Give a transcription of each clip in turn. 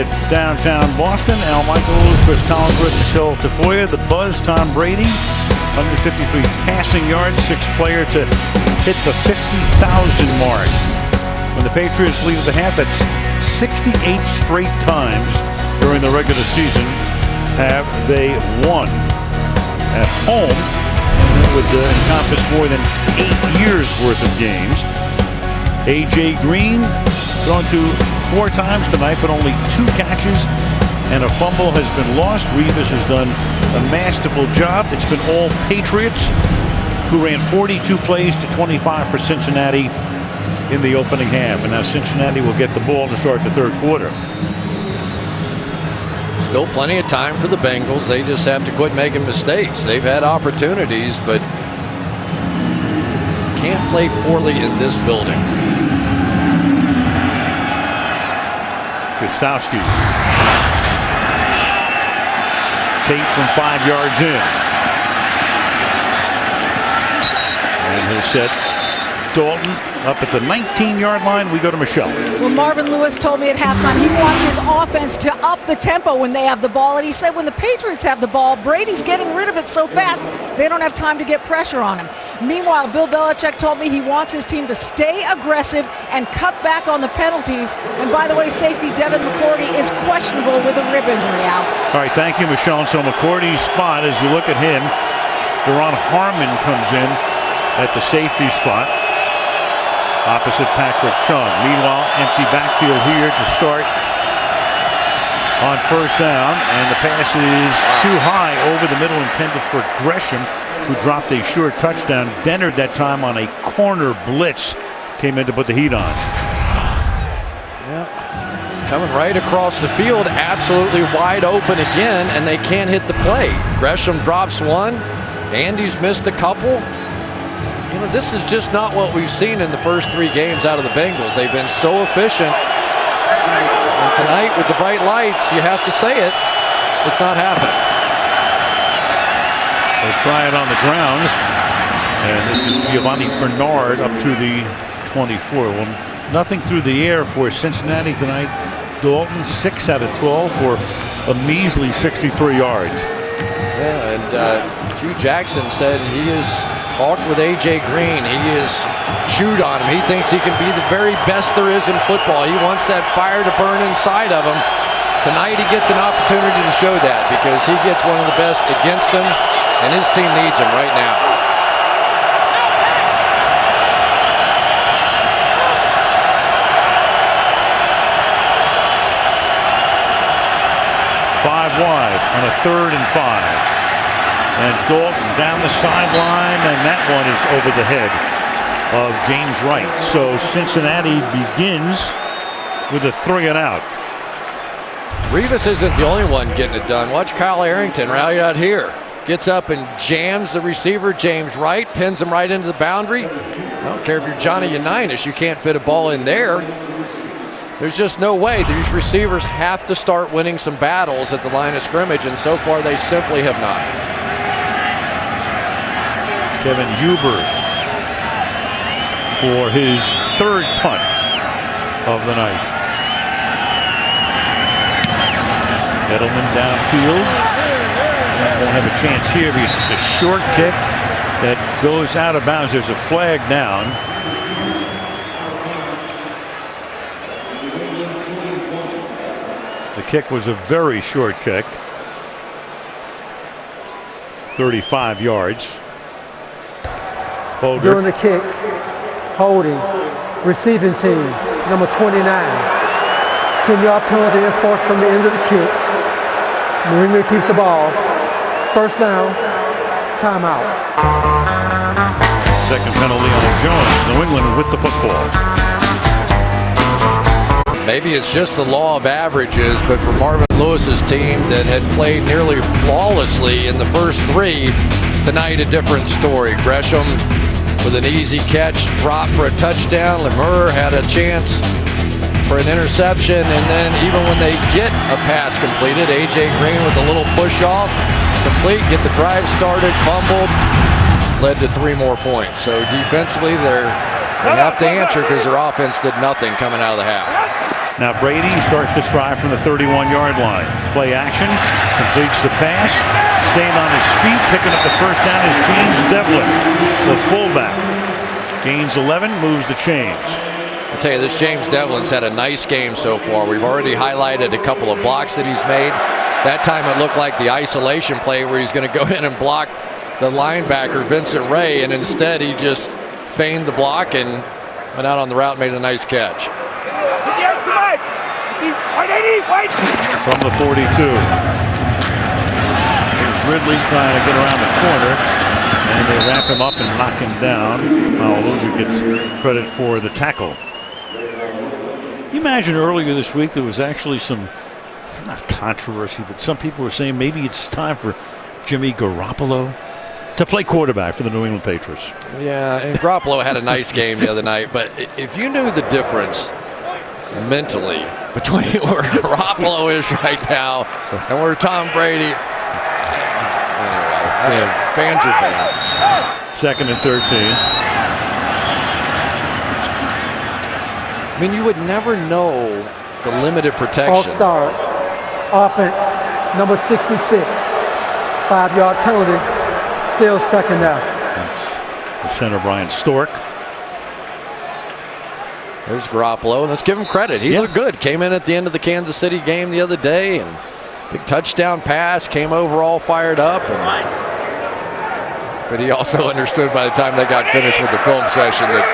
at downtown Boston. Al Michaels, Chris Collinsworth, Michelle Tafoya, the Buzz, Tom Brady. 153 passing yards, sixth player to hit the 50,000 mark. When the Patriots lead at the half, that's 68 straight times during the regular season have they won. At home, that would encompass more than 8 years worth of games. A.J. Green thrown to 4 times tonight, but only 2 catches and a fumble has been lost. Revis has done a masterful job. It's been all Patriots, who ran 42 plays to 25 for Cincinnati in the opening half. And now Cincinnati will get the ball to start the third quarter. Still plenty of time for the Bengals. They just have to quit making mistakes. They've had opportunities, but can't play poorly in this building. Gostowski. Tate from 5 yards in. And he'll set Dalton up at the 19-yard line. We go to Michelle. Well, Marvin Lewis told me at halftime he wants his offense to up the tempo when they have the ball. And he said when the Patriots have the ball, Brady's getting rid of it so fast, they don't have time to get pressure on him. Meanwhile, Bill Belichick told me he wants his team to stay aggressive and cut back on the penalties. And by the way, safety Devin McCourty is questionable with a rib injury out. All right, thank you, Michelle. And so McCourty's spot, as you look at him, Deron Harmon comes in at the safety spot opposite Patrick Chung. Meanwhile, empty backfield here to start on first down, and the pass is too high over the middle, intended for Gresham, who dropped a short touchdown. Dennard that time on a corner blitz came in to put the heat on. Yeah, coming right across the field, absolutely wide open again, and they can't hit the play. Gresham drops one. Andy's missed a couple. You know, this is just not what we've seen in the first 3 games out of the Bengals. They've been so efficient. And tonight, with the bright lights, you have to say it, it's not happening. They'll try it on the ground. And this is Giovanni Bernard up to the 24. Well, nothing through the air for Cincinnati tonight. Dalton 6 out of 12 for a measly 63 yards. Yeah, and Hugh Jackson said he has talked with A.J. Green. He has chewed on him. He thinks he can be the very best there is in football. He wants that fire to burn inside of him. Tonight he gets an opportunity to show that because he gets one of the best against him, and his team needs him right now. Five wide on a 3rd and 5. And Dalton down the sideline, and that one is over the head of James Wright. So Cincinnati begins with a 3 and out. Revis isn't the only one getting it done. Watch Kyle Arrington rally out here. Gets up and jams the receiver, James Wright, pins him right into the boundary. I don't care if you're Johnny Unitas, you can't fit a ball in there. There's just no way. These receivers have to start winning some battles at the line of scrimmage, and so far they simply have not. Kevin Huber for his 3rd punt of the night. Edelman downfield. Won't have a chance here because it's a short kick that goes out of bounds. There's a flag down. The kick was a very short kick. 35 yards. Holder. During the kick, holding, receiving team, number 29. 10-yard penalty enforced from the end of the kick. New England keeps the ball. First down, timeout. Second penalty on Jones. New England with the football. Maybe it's just the law of averages, but for Marvin Lewis's team that had played nearly flawlessly in the first 3, tonight a different story. Gresham with an easy catch, drop for a touchdown. Lemur had a chance for an interception, and then even when they get a pass completed, A.J. Green with a little push off, complete, get the drive started, fumbled, led to 3 more points. So defensively, they have to answer because their offense did nothing coming out of the half. Now Brady starts this drive from the 31-yard line. Play action, completes the pass, staying on his feet, picking up the first down is James Devlin, the fullback. Gains 11, moves the chains. I'll tell you, this James Devlin's had a nice game so far. We've already highlighted a couple of blocks that he's made. That time it looked like the isolation play where he's going to go in and block the linebacker, Vincent Ray, and instead he just feigned the block and went out on the route and made a nice catch. From the 42. Here's Ridley trying to get around the corner, and they wrap him up and knock him down. Maualuga gets credit for the tackle. You imagine earlier this week there was actually some, not controversy, but some people were saying maybe it's time for Jimmy Garoppolo to play quarterback for the New England Patriots. Yeah, and Garoppolo had a nice game the other night, but if you knew the difference mentally between where Garoppolo is right now and where Tom Brady, anyway, fans are fans. 2nd and 13. I mean, you would never know the limited protection. All-star offense, number 66. 5-yard penalty, still second down. The center, Brian Stork. There's Garoppolo, and let's give him credit. He looked good. Came in at the end of the Kansas City game the other day, and big touchdown pass, came over all fired up. But he also understood by the time they got finished with the film session that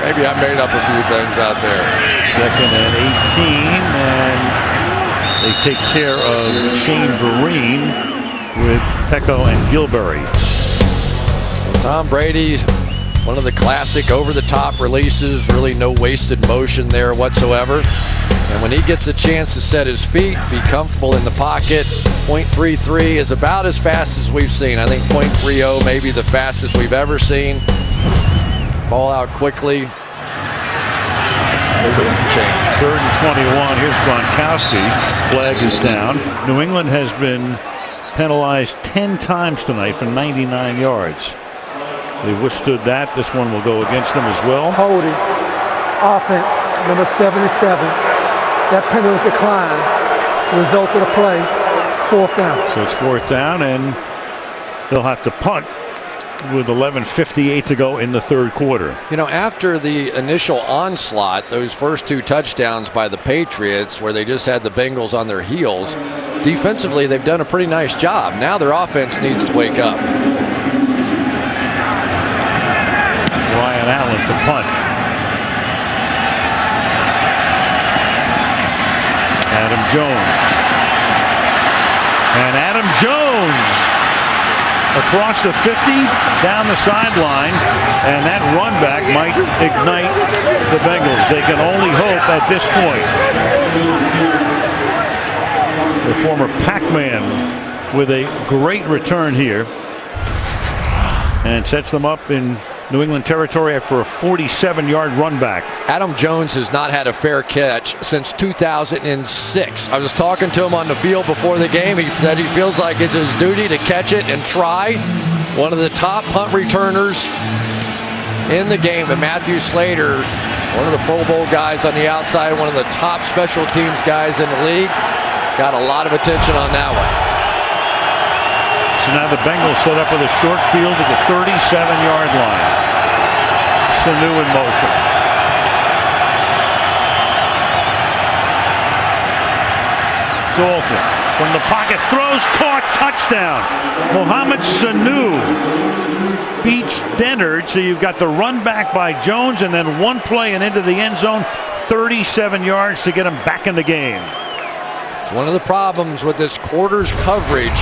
maybe I made up a few things out there. 2nd and 18, and they take care of Shane Vereen with Pecco and Gilberry. Tom Brady, one of the classic over-the-top releases, really no wasted motion there whatsoever. And when he gets a chance to set his feet, be comfortable in the pocket, .33 is about as fast as we've seen. I think .30 may be the fastest we've ever seen. Ball out quickly. 3rd and 21. Here's Gronkowski. Flag is down. New England has been penalized 10 times tonight for 99 yards. They withstood that. This one will go against them as well. Holding, offense, number 77. That penalty decline, result of the play, 4th down. So it's 4th down, and they'll have to punt with 11:58 to go in the 3rd quarter. You know, after the initial onslaught, those first 2 touchdowns by the Patriots, where they just had the Bengals on their heels, defensively they've done a pretty nice job. Now their offense needs to wake up. Ryan Allen to punt. Adam Jones. And Adam Jones across the 50, down the sideline, and that run back might ignite the Bengals. They can only hope at this point. The former Pac-Man with a great return here, and sets them up in New England territory after a 47-yard run back. Adam Jones has not had a fair catch since 2006. I was talking to him on the field before the game. He said he feels like it's his duty to catch it and try. One of the top punt returners in the game, but Matthew Slater, one of the Pro Bowl guys on the outside, one of the top special teams guys in the league, got a lot of attention on that one. So now the Bengals set up with a short field at the 37-yard line. Sanu in motion. Dalton from the pocket throws, caught, touchdown. Mohamed Sanu beats Dennard, so you've got the run back by Jones and then one play and into the end zone, 37 yards to get him back in the game. It's one of the problems with this quarters coverage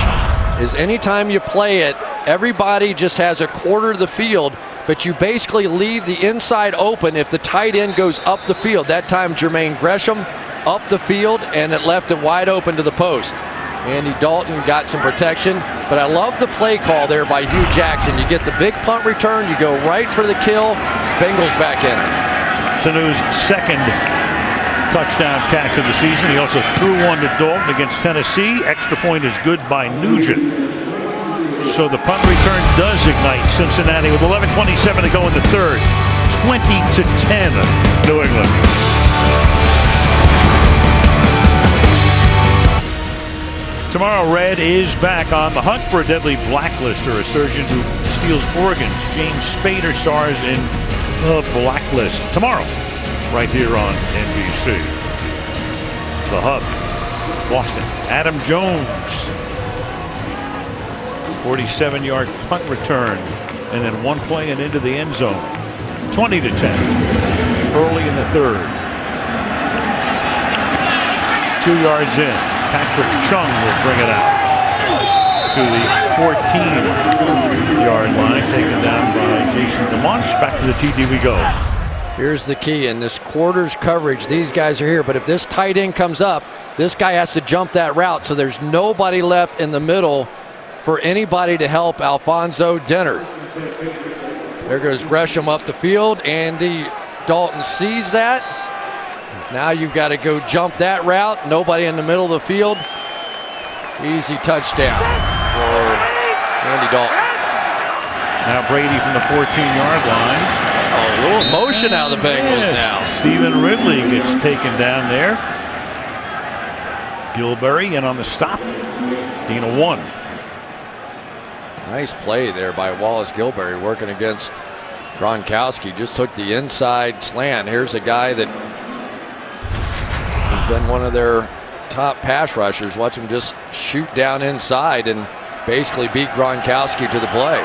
is anytime you play it, everybody just has a quarter of the field, but you basically leave the inside open if the tight end goes up the field. That time Jermaine Gresham up the field, and it left it wide open to the post. Andy Dalton got some protection, but I love the play call there by Hugh Jackson. You get the big punt return, you go right for the kill, Bengals back in it. Sanu's second touchdown catch of the season. He also threw one to Dalton against Tennessee. Extra point is good by Nugent. So the punt return does ignite Cincinnati with 11:27 to go in the 3rd. 20-10 New England. tomorrow, Red is back on the hunt for a deadly blacklister, a surgeon who steals organs. James Spader stars in The Blacklist tomorrow, right here on NBC. The Hub, Boston. Adam Jones, 47-yard punt return, and then one play and into the end zone. 20-10, early in the third. 2 yards in. Patrick Chung will bring it out to the 14-yard line, taken down by Jason DeMonch. Back to the TD we go. Here's the key in this quarters coverage. These guys are here, but if this tight end comes up, this guy has to jump that route, so there's nobody left in the middle for anybody to help Alfonso Dennard. There goes Gresham up the field. Andy Dalton sees that. Now you've got to go jump that route. Nobody in the middle of the field. Easy touchdown for Andy Dalton. Now Brady from the 14-yard line. Oh, a little emotion out of the Bengals now. Stephen Ridley gets taken down there. Gilberry in on the stop. Gain of 1. Nice play there by Wallace Gilberry working against Gronkowski. Just took the inside slant. Here's a guy that has been one of their top pass rushers. Watch him just shoot down inside and basically beat Gronkowski to the play.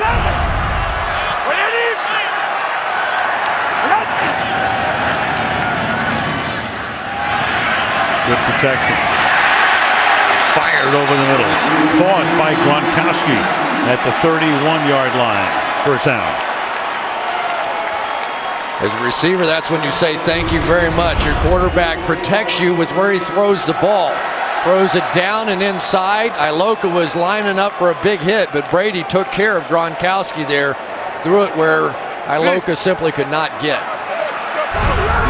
Good protection. Fired over the middle. Caught by Gronkowski at the 31-yard line. First down. As a receiver, that's when you say thank you very much. Your quarterback protects you with where he throws the ball. Throws it down and inside. Iloka was lining up for a big hit, but Brady took care of Gronkowski there. Threw it where Iloka simply could not get.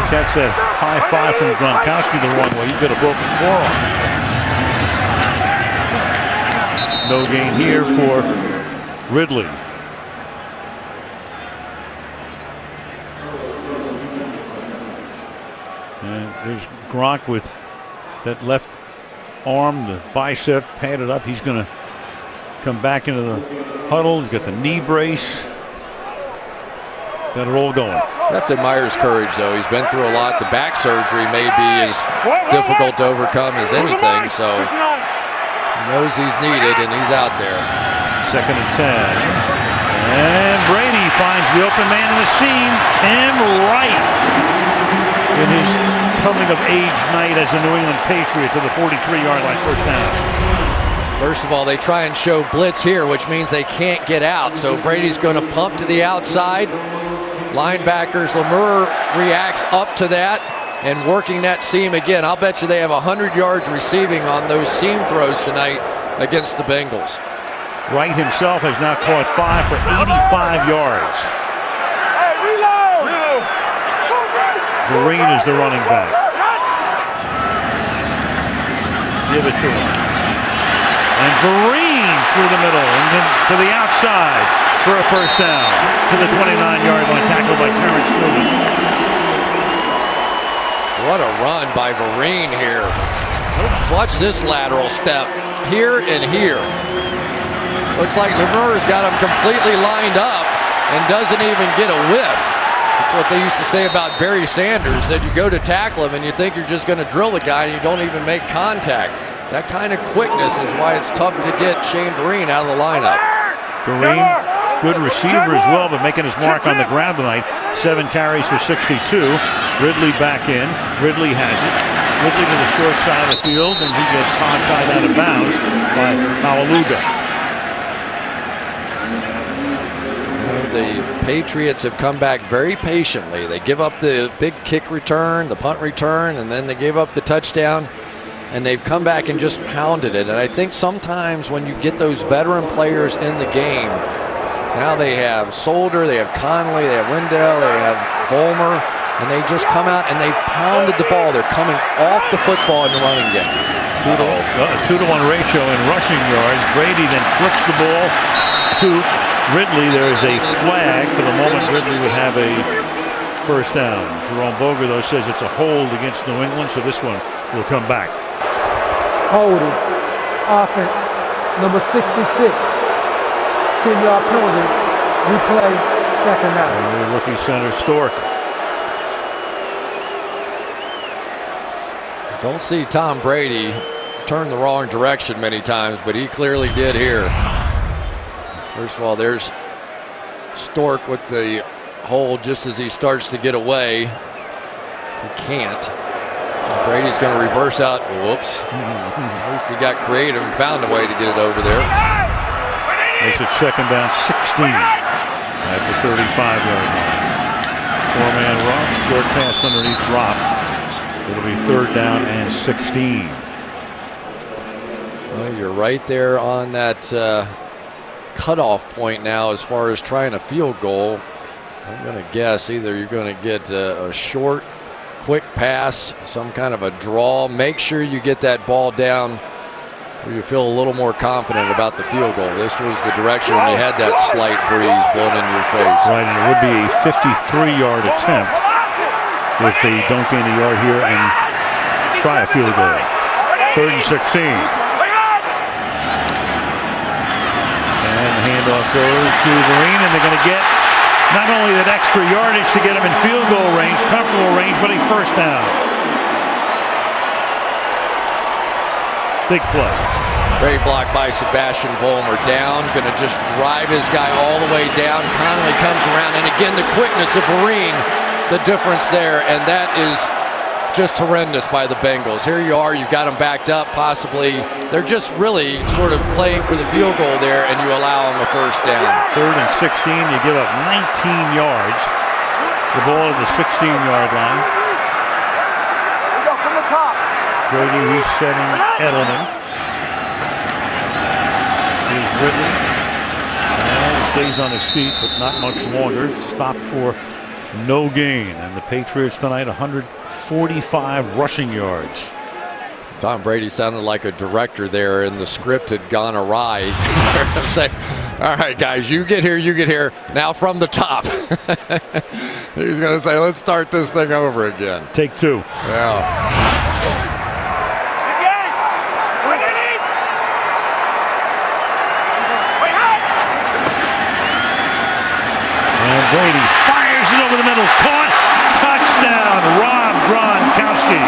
You catch that high five from Gronkowski the wrong way, you could have broken forearm. No gain here for Ridley. And there's Gronk with that left arm, the bicep padded up. He's going to come back into the huddle. He's got the knee brace. Got it all going. You have to admire his courage, though. He's been through a lot. The back surgery may be as difficult to overcome as anything, so he knows he's needed, and he's out there. 2nd and 10. And Brady finds the open man in the seam, Tim Wright, in his coming-of-age night as a New England Patriot to the 43-yard line, first down. First of all, they try and show blitz here, which means they can't get out. So Brady's going to pump to the outside. Linebackers, Lemur reacts up to that and working that seam again. I'll bet you they have 100 yards receiving on those seam throws tonight against the Bengals. Wright himself has now caught 5 for 85 yards. Vereen is the running back. Give it to him. And Vereen through the middle and then to the outside for a first down to the 29-yard line, tackled by Terrence Newman. What a run by Vereen here. Watch this lateral step here and here. Looks like Lemur's got him completely lined up and doesn't even get a whiff. That's what they used to say about Barry Sanders, that you go to tackle him and you think you're just going to drill the guy and you don't even make contact. That kind of quickness is why it's tough to get Shane Vereen out of the lineup. Vereen, good receiver as well, but making his mark on the ground tonight. 7 carries for 62. Ridley back in. Ridley has it. Ridley to the short side of the field, and he gets hog-tied out of bounds by Mawaluga. The Patriots have come back very patiently. They give up the big kick return, the punt return, and then they gave up the touchdown, and they've come back and just pounded it. And I think sometimes when you get those veteran players in the game, now they have Solder, they have Connolly, they have Wendell, they have Vollmer, and they just come out and they've pounded the ball. They're coming off the football in the running game. 2-to-1 ratio in rushing yards. Brady then flips the ball to Ridley. There is a flag. For the moment, Ridley would have a first down. Jerome Boger, though, says it's a hold against New England, so this one will come back. Holding. Offense, number 66. 10-yard penalty. Replay, second down. Rookie center Stork. Don't see Tom Brady turn the wrong direction many times, but he clearly did here. First of all, there's Stork with the hold just as he starts to get away. He can't. Brady's going to reverse out. Whoops. At least he got creative and found a way to get it over there. Makes it second down 16 at the 35-yard line. Four-man rush, short pass underneath, drop. It'll be third down and 16. Well, you're right there on that cutoff point now as far as trying a field goal. I'm going to guess either you're going to get a short, quick pass, some kind of a draw. Make sure you get that ball down where you feel a little more confident about the field goal. This was the direction when you had that slight breeze blowing into your face. Right, and it would be a 53-yard attempt if they don't gain a yard here and try a field goal. Third and 16. And the handoff goes to Vereen, and they're going to get not only that extra yardage to get him in field goal range, comfortable range, but a first down. Big play. Great block by Sebastian Vollmer. Down, going to just drive his guy all the way down. Connolly comes around, and again, the quickness of Vereen, the difference there, and that is just horrendous by the Bengals. Here you are, you've got them backed up, possibly. They're just really sort of playing for the field goal there, and you allow them a first down. Third and 16, you give up 19 yards. The ball at the 16-yard line. Brady resetting Edelman. Here's Ridley. And stays on his feet, but not much longer. Stopped for no gain. And the Patriots tonight, 145 rushing yards. Tom Brady sounded like a director there, and the script had gone awry. I'm saying, all right, guys, you get here. Now from the top. He's going to say, let's start this thing over again. Take two. Yeah. And Brady fires it over the middle. Caught. Touchdown. Rob Gronkowski.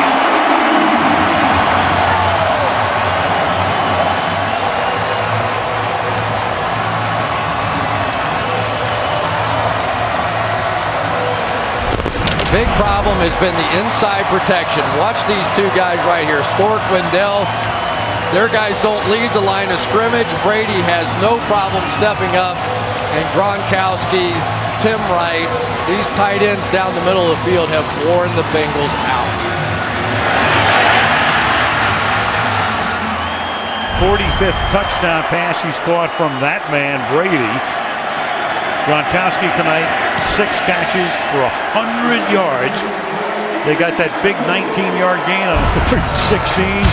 Big problem has been the inside protection. Watch these two guys right here. Stork, Wendell. Their guys don't leave the line of scrimmage. Brady has no problem stepping up. And Gronkowski, Tim Wright, these tight ends down the middle of the field have worn the Bengals out. 45th touchdown pass he's caught from that man, Brady. Gronkowski tonight, 6 catches for 100 yards. They got that big 19-yard gain on 3rd and 16.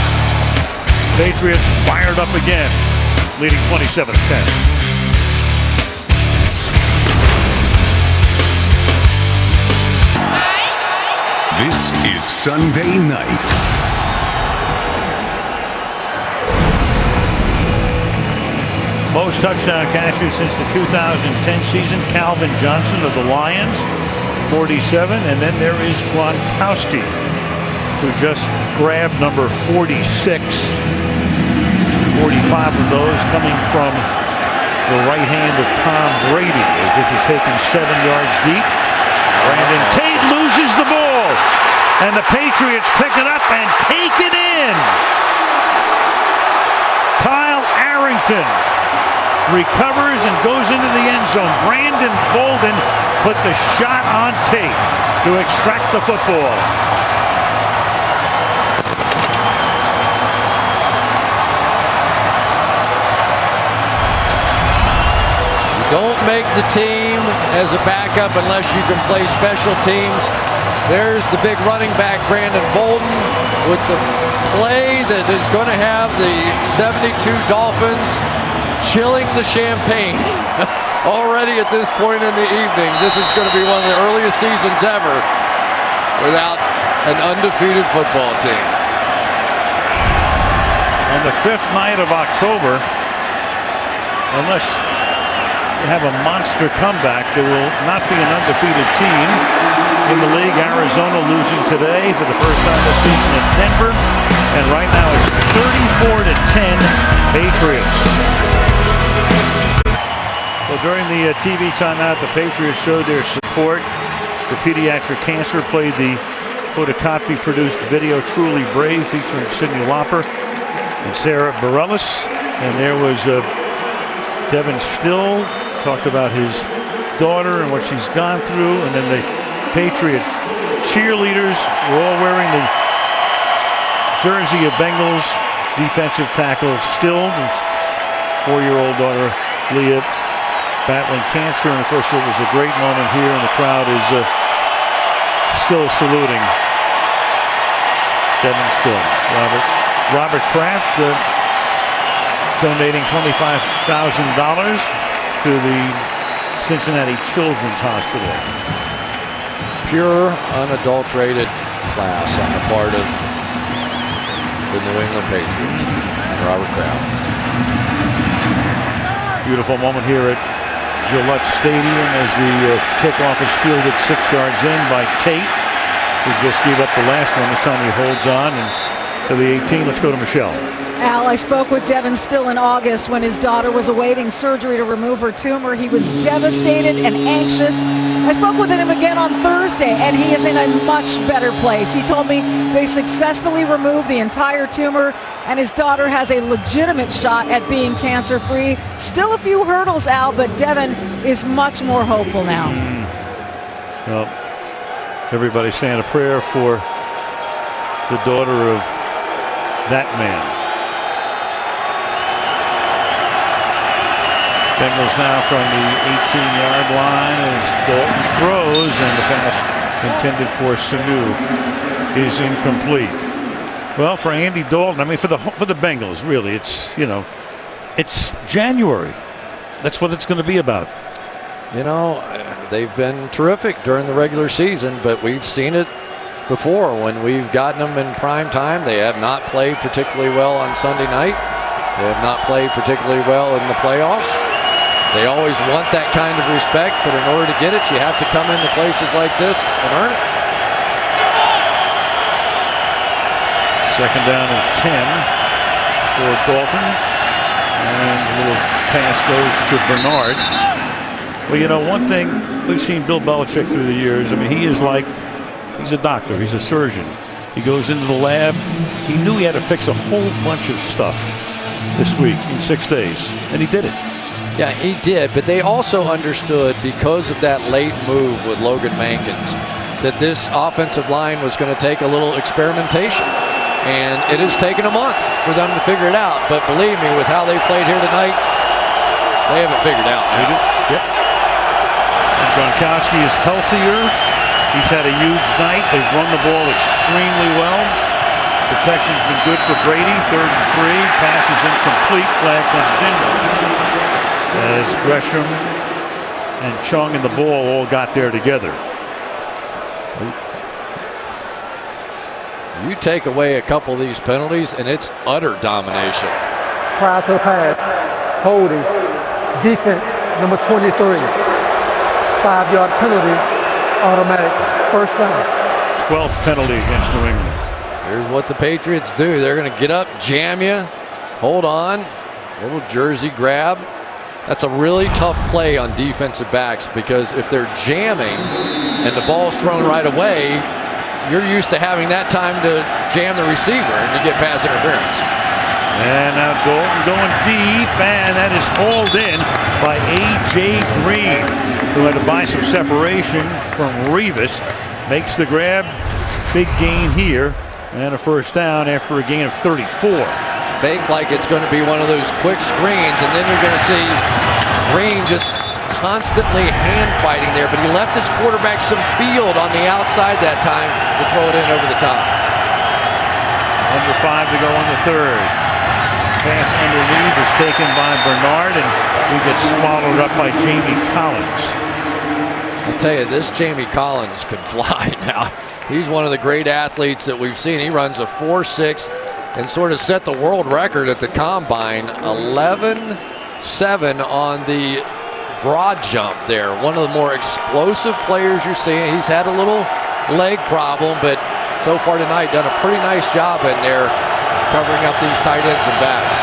Patriots fired up again, leading 27-10. This is Sunday night. Most touchdown catches since the 2010 season. Calvin Johnson of the Lions, 47. And then there is Gronkowski, who just grabbed number 46. 45 of those coming from the right hand of Tom Brady, as this is taken 7 yards deep. Brandon Tate loses the ball, and the Patriots pick it up and take it in. Kyle Arrington recovers and goes into the end zone. Brandon Bolden put the shot on tape to extract the football. Don't make the team as a backup unless you can play special teams. There's the big running back, Brandon Bolden, with the play that is going to have the 72 Dolphins chilling the champagne. Already at this point in the evening, this is going to be one of the earliest seasons ever without an undefeated football team. And on the 5th night of October, unless you have a monster comeback, there will not be an undefeated team in the league. Arizona losing today for the first time this season in Denver, and right now it's 34-10 Patriots. So during the TV timeout, the Patriots showed their support. The pediatric cancer played the photocopy-produced video "Truly Brave" featuring Cyndi Lauper and Sarah Bareilles, and there was Devin Still talked about his daughter and what she's gone through, and then the Patriot cheerleaders were all wearing the jersey of Bengals defensive tackle Still, his 4-year-old daughter Leah battling cancer, and of course it was a great moment here, and the crowd is still saluting Devin Still. Robert Kraft donating $25,000 to the Cincinnati Children's Hospital. Pure, unadulterated class on the part of the New England Patriots. Robert Kraft. Beautiful moment here at Gillette Stadium as the kickoff is fielded 6 yards in by Tate, who just gave up the last one. This time he holds on and to the 18. Let's go to Michelle. Al, I spoke with Devin Still in August when his daughter was awaiting surgery to remove her tumor. He was devastated and anxious. I spoke with him again on Thursday, and he is in a much better place. He told me they successfully removed the entire tumor, and his daughter has a legitimate shot at being cancer-free. Still a few hurdles, Al, but Devin is much more hopeful now. Well, everybody's saying a prayer for the daughter of that man. Bengals now from the 18-yard line as Dalton throws, and the pass intended for Sanu is incomplete. Well, for Andy Dalton, I mean, for the Bengals, really, it's January. That's what it's going to be about. You know, they've been terrific during the regular season, but we've seen it before when we've gotten them in prime time. They have not played particularly well on Sunday night. They have not played particularly well in the playoffs. They always want that kind of respect, but in order to get it, you have to come into places like this and earn it. Second down and 10 for Dalton, and a little pass goes to Bernard. Well, you know, one thing we've seen Bill Belichick through the years, I mean, he's a doctor, he's a surgeon. He goes into the lab. He knew he had to fix a whole bunch of stuff this week in 6 days, and he did it. Yeah, he did, but they also understood, because of that late move with Logan Mankins, that this offensive line was going to take a little experimentation. And it has taken a month for them to figure it out. But believe me, with how they played here tonight, they haven't figured it out. Yep. And Gronkowski is healthier. He's had a huge night. They've run the ball extremely well. Protection's been good for Brady. 3rd and 3. Pass is incomplete. Flag comes in as Gresham and Chung and the ball all got there together. You take away a couple of these penalties, and it's utter domination. Prior to the pass, holding, defense, number 23. 5-yard penalty, automatic, first down. 12th penalty against New England. Here's what the Patriots do. They're going to get up, jam you, hold on, little jersey grab. That's a really tough play on defensive backs, because if they're jamming and the ball's thrown right away, you're used to having that time to jam the receiver and to get pass interference. And now Dalton going deep, and that is hauled in by A.J. Green, who had to buy some separation from Revis. Makes the grab, big gain here, and a first down after a gain of 34. Fake like it's going to be one of those quick screens, and then you're going to see Green just constantly hand fighting there, but he left his quarterback some field on the outside that time to throw it in over the top. Under 5 to go on the 3rd. Pass underneath is taken by Bernard, and he gets swallowed up by Jamie Collins. I'll tell you, this Jamie Collins can fly now. He's one of the great athletes that we've seen. He runs a 4.6, and sort of set the world record at the combine. 11.7 on the broad jump there. One of the more explosive players you're seeing. He's had a little leg problem, but so far tonight done a pretty nice job in there covering up these tight ends and backs.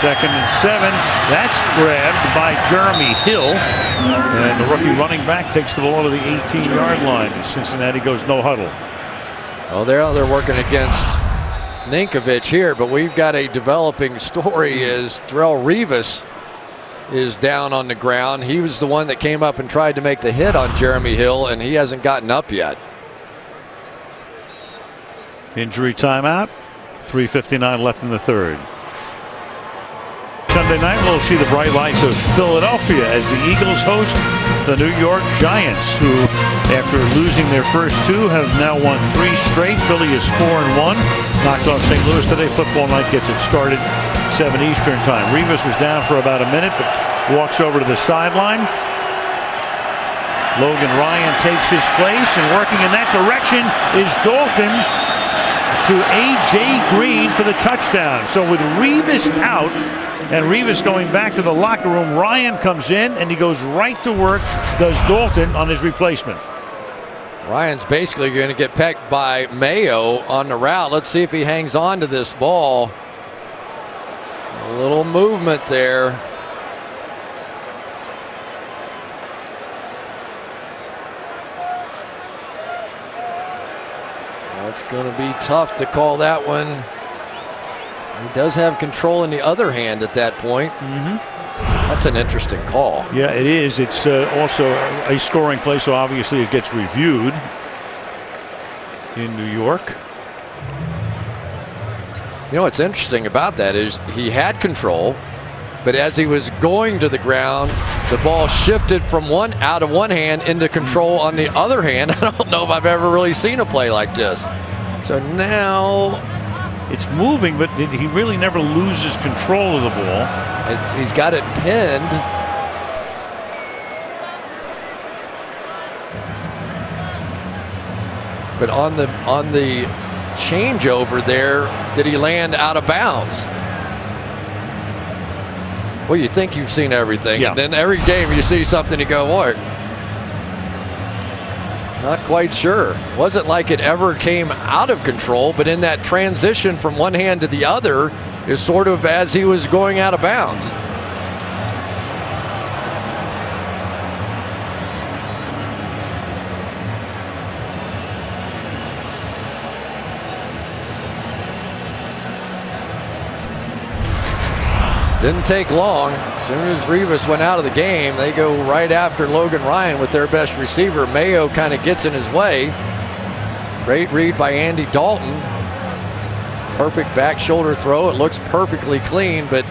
Second and 7. That's grabbed by Jeremy Hill. And the rookie running back takes the ball to the 18-yard line. Cincinnati goes no huddle. Well, they're working against Ninkovich here, but we've got a developing story as Darrelle Revis is down on the ground. He was the one that came up and tried to make the hit on Jeremy Hill, and he hasn't gotten up yet. Injury timeout. 3:59 left in the third. Sunday night, we'll see the bright lights of Philadelphia as the Eagles host the New York Giants, who, after losing their first two, have now won 3 straight. Philly is 4-1. Knocked off St. Louis today. Football night gets it started 7 Eastern time. Revis was down for about a minute, but walks over to the sideline. Logan Ryan takes his place, and working in that direction is Dalton to A.J. Green for the touchdown. So with Revis out, and Revis going back to the locker room, Ryan comes in and he goes right to work, does Dalton on his replacement. Ryan's basically going to get pecked by Mayo on the route. Let's see if he hangs on to this ball. A little movement there. That's going to be tough to call that one. He does have control in the other hand at that point. That's an interesting call. Yeah, it is. It's also a scoring play, so obviously it gets reviewed in New York. You know what's interesting about that is he had control, but as he was going to the ground, the ball shifted from out of one hand into control on the other hand. I don't know if I've ever really seen a play like this. So now it's moving, but he really never loses control of the ball. He's got it pinned. But on the changeover there, did he land out of bounds? Well, you think you've seen everything, yeah. And then every game you see something, you go, what? Not quite sure. Wasn't like it ever came out of control, but in that transition from one hand to the other is sort of as he was going out of bounds. Didn't take long. As soon as Revis went out of the game, they go right after Logan Ryan with their best receiver. Mayo kind of gets in his way. Great read by Andy Dalton. Perfect back shoulder throw. It looks perfectly clean, but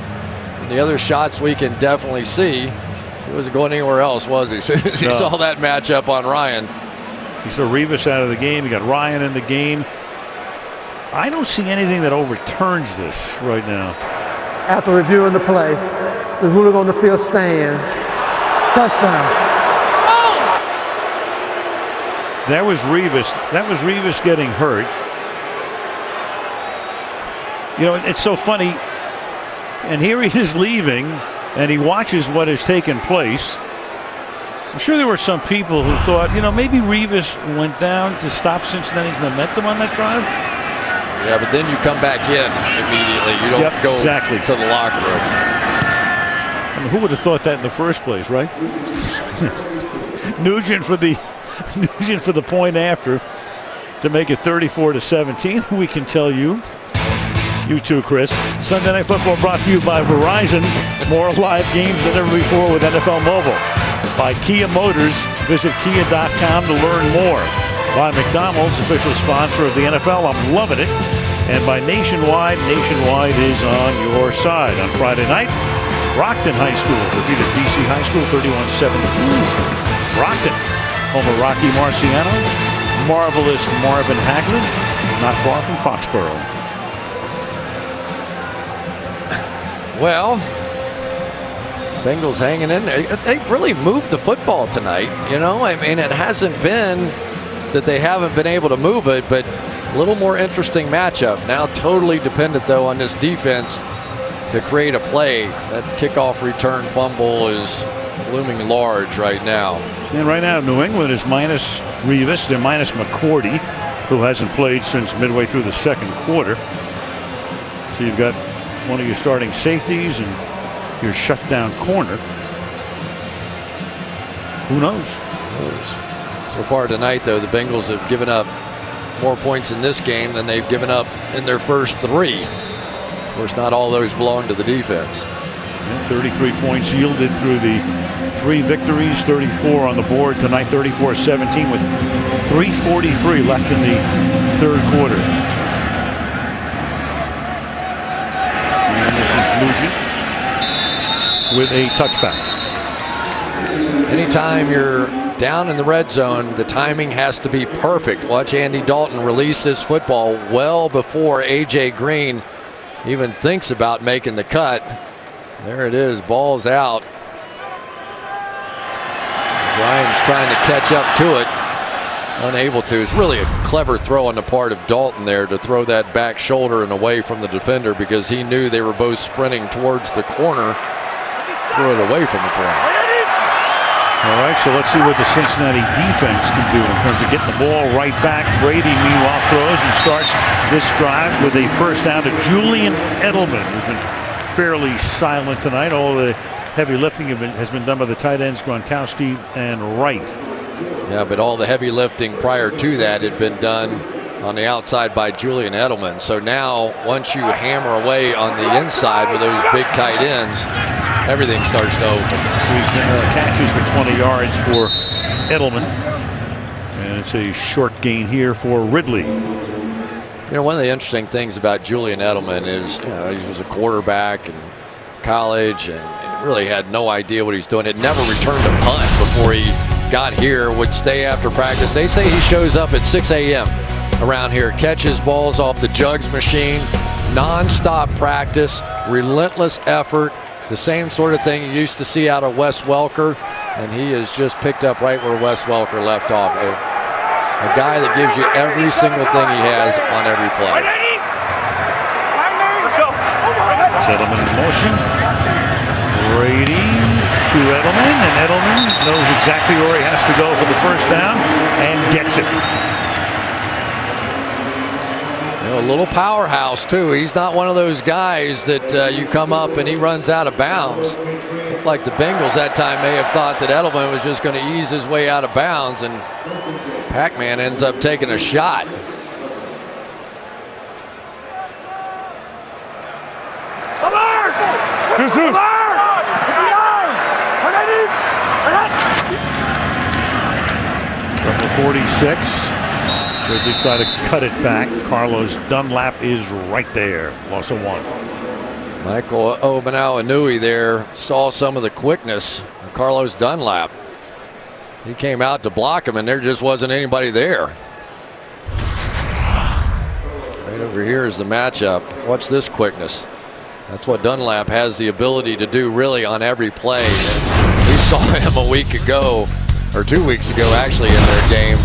the other shots we can definitely see. He wasn't going anywhere else, was he? As soon as he saw that matchup on Ryan. He saw Revis out of the game. He got Ryan in the game. I don't see anything that overturns this right now. After reviewing the play, the ruling on the field stands. Touchdown. That was Revis. That was Revis getting hurt. You know, it's so funny. And here he is leaving, and he watches what has taken place. I'm sure there were some people who thought, you know, maybe Revis went down to stop Cincinnati's momentum on that drive. Yeah, but then you come back in immediately. You don't go exactly to the locker room. I mean, who would have thought that in the first place, right? Nugent for the point after to make it 34-17. We can tell you. You too, Chris. Sunday Night Football brought to you by Verizon. More live games than ever before with NFL Mobile. By Kia Motors. Visit kia.com to learn more. By McDonald's, official sponsor of the NFL. I'm loving it. And by Nationwide. Nationwide is on your side. On Friday night, Rockton High School defeated DC High School 31-17. Rockton, home of Rocky Marciano, marvelous Marvin Hagler, not far from Foxborough. Well, Bengals hanging in there. They really moved the football tonight. You know, I mean, it hasn't been that they haven't been able to move it, but a little more interesting matchup. Now totally dependent, though, on this defense to create a play. That kickoff return fumble is looming large right now. And right now, New England is minus Revis. They're minus McCourty, who hasn't played since midway through the second quarter. So you've got one of your starting safeties and your shutdown corner. Who knows? So far tonight, though, the Bengals have given up more points in this game than they've given up in their first 3. Of course, not all those belong to the defense. 33 points yielded through the 3 victories, 34 on the board tonight, 34-17 with 3:43 left in the third quarter. And this is Nugent with a touchback. Anytime you're down in the red zone, the timing has to be perfect. Watch Andy Dalton release this football well before A.J. Green even thinks about making the cut. There it is, ball's out. Ryan's trying to catch up to it, unable to. It's really a clever throw on the part of Dalton there to throw that back shoulder and away from the defender, because he knew they were both sprinting towards the corner. Threw it away from the corner. All right, so let's see what the Cincinnati defense can do in terms of getting the ball right back. Brady, meanwhile, throws and starts this drive with a first down to Julian Edelman, who's been fairly silent tonight. All the heavy lifting has been done by the tight ends Gronkowski and Wright. Yeah, but all the heavy lifting prior to that had been done on the outside by Julian Edelman. So now, once you hammer away on the inside with those big tight ends, everything starts to open. 3 catches for 20 yards for Edelman. And it's a short gain here for Ridley. You know, one of the interesting things about Julian Edelman is, you know, he was a quarterback in college and really had no idea what he's doing. Had never returned a punt before he got here, would stay after practice. They say he shows up at 6 a.m. around here, catches balls off the jugs machine, non-stop practice, relentless effort, the same sort of thing you used to see out of Wes Welker, and he has just picked up right where Wes Welker left off. A guy that gives you every single thing he has on every play. Edelman in motion. Brady to Edelman, and Edelman knows exactly where he has to go for the first down and gets it. You know, a little powerhouse too. He's not one of those guys that you come up and he runs out of bounds. Looked like the Bengals that time may have thought that Edelman was just going to ease his way out of bounds, and Pac-Man ends up taking a shot. Number 46. Ridley try to cut it back. Carlos Dunlap is right there. Loss of 1. Michael Omenawinui there saw some of the quickness of Carlos Dunlap. He came out to block him, and there just wasn't anybody there. Right over here is the matchup. Watch this quickness. That's what Dunlap has the ability to do really on every play. And we saw him a week ago, or 2 weeks ago actually, in their game,